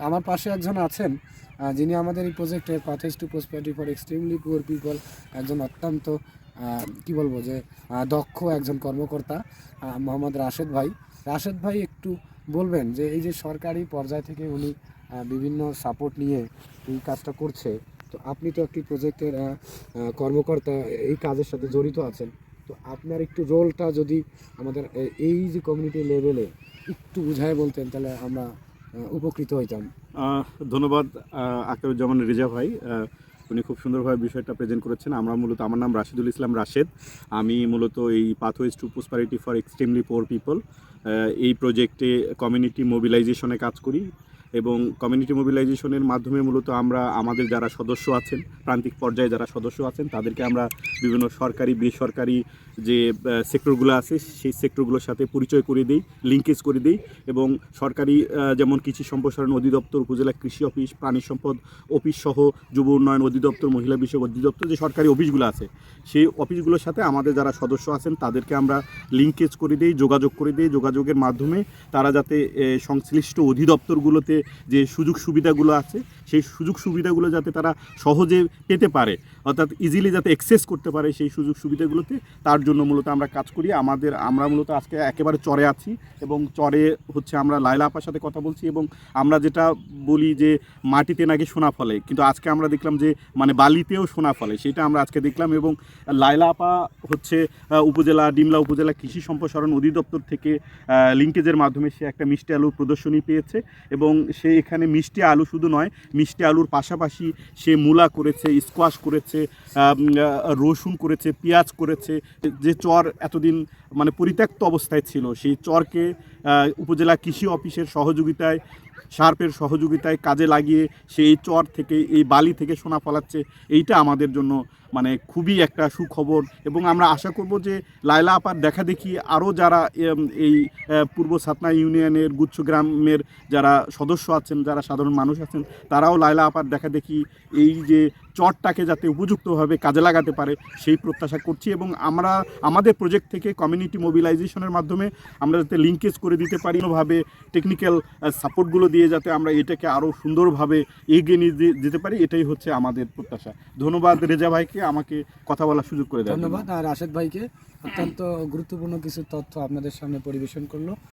আমার পাশে একজন আছেন যিনি আমাদের এই প্রজেক্টের pathways to prosperity for extremely poor people একজন অত্যন্ত কি বলবো যে দক্ষ একজন কর্মকর্তা মোহাম্মদ রাশেদ ভাই। রাশেদ ভাই একটু বলবেন যে এই যে সরকারি পর্যায় থেকে উনি বিভিন্ন সাপোর্ট নিয়ে এই কাজটা করছে, তো আপনি তো একটি প্রজেক্টের কর্মকর্তা, এই কাজের সাথে জড়িত আছেন, তো আপনার একটু রোলটা যদি আমাদের এই যে কমিউনিটি লেভেলে একটু বুঝায় বলতেন তাহলে আমরা উপকৃত হইতাম। ধন্যবাদ আখতারুজ্জামান রেজা ভাই, উনি খুব সুন্দরভাবে বিষয়টা প্রেজেন্ট করেছেন। আমার নাম রাশিদুল ইসলাম রাশেদ। আমি মূলত এই pathways to prosperity for extremely poor people এই প্রজেক্টে কমিউনিটি মোবিলাইজেশনে কাজ করি এবং কমিউনিটি মোবিলাইজেশনের মাধ্যমে মূলত আমরা আমাদের যারা সদস্য আছেন, প্রান্তিক পর্যায়ে যারা সদস্য আছেন, তাদেরকে আমরা বিভিন্ন সরকারি বেসরকারি যে সেক্টরগুলো আছে সেই সেক্টরগুলোর সাথে পরিচয় করে দিই, লিঙ্কেজ করে দিই এবং সরকারি যেমন কৃষি সম্প্রসারণ অধিদপ্তর, উপজেলা কৃষি অফিস, প্রাণী সম্পদ অফিস সহ যুব উন্নয়ন অধিদপ্তর, মহিলা বিষয়ক অধিদপ্তর, যে সরকারি অফিসগুলো আছে সেই অফিসগুলোর সাথে আমাদের যারা সদস্য আছেন তাদেরকে আমরা লিঙ্কেজ করে দিই, যোগাযোগ করে দিই। যোগাযোগের মাধ্যমে তারা যাতে সংশ্লিষ্ট অধিদপ্তরগুলোতে যে সুযোগ সুবিধাগুলো আছে সেই সুযোগ সুবিধাগুলো যাতে তারা সহজে পেতে পারে, অর্থাৎ ইজিলি যাতে অ্যাক্সেস করতে পারে সেই সুযোগ সুবিধাগুলোতে, তার জন্য মূলত আমরা কাজ করি। আমরা মূলত আজকে একেবারে চরে আছি এবং চরে হচ্ছে আমরা লায়লা আপার সাথে কথা বলছি এবং আমরা যেটা বলি যে মাটিতে নাকি সোনা ফলে, কিন্তু আজকে আমরা দেখলাম যে মানে বালিতেও সোনা ফলে, সেটা আমরা আজকে দেখলাম। এবং লায়লা আপা হচ্ছে ডিমলা উপজেলা কৃষি সম্প্রসারণ অধিদপ্তর থেকে লিঙ্কেজের মাধ্যমে সে একটা মিষ্টি আলুর প্রদর্শনী পেয়েছে এবং সে এখানে মিষ্টি আলু শুধু নয়, মিষ্টি আলুর পাশাপাশি সে মূলা করেছে, স্কোয়াশ করেছে, রসুন করেছে, পেঁয়াজ করেছে। যে চর এতদিন মানে পরিত্যক্ত অবস্থায় ছিল সেই চরকে উপজেলা কৃষি অফিসের সহযোগিতায়, সার্পের সহযোগিতায় কাজে লাগিয়ে সেই চর থেকে এই বালি থেকে সোনা ফলাচ্ছে। এইটা আমাদের জন্য মানে খুবই একটা সুখবর এবং আমরা আশা করব যে লায়লা আপার দেখা দেখি আরও যারা এই পূর্ব ছাতনা ইউনিয়নের গুচ্ছ গ্রামের যারা সদস্য আছেন, যারা সাধারণ মানুষ আছেন, তারাও লায়লা আপার দেখা দেখি এই যে চরটাকে যাতে উপযুক্তভাবে কাজে লাগাতে পারে সেই প্রত্যাশা করছি। এবং আমরা আমাদের প্রজেক্ট থেকে কমিউনিটি মোবিলাইজেশনের মাধ্যমে আমরা যাতে লিঙ্কেজ করে দিতে পারি, কোনোভাবে টেকনিক্যাল সাপোর্টগুলো দিয়ে যাতে আমরা এটাকে আরও সুন্দরভাবে এগিয়ে নিয়ে যেতে পারি, এটাই হচ্ছে আমাদের প্রত্যাশা। ধন্যবাদ রেজা ভাইকে আমাকে কথা বলার সুযোগ করে দেওয়ার জন্য। ধন্যবাদ আর রাশেদ ভাইকে, অত্যন্ত গুরুত্বপূর্ণ কিছু তথ্য আপনাদের সামনে পরিবেশন করলো।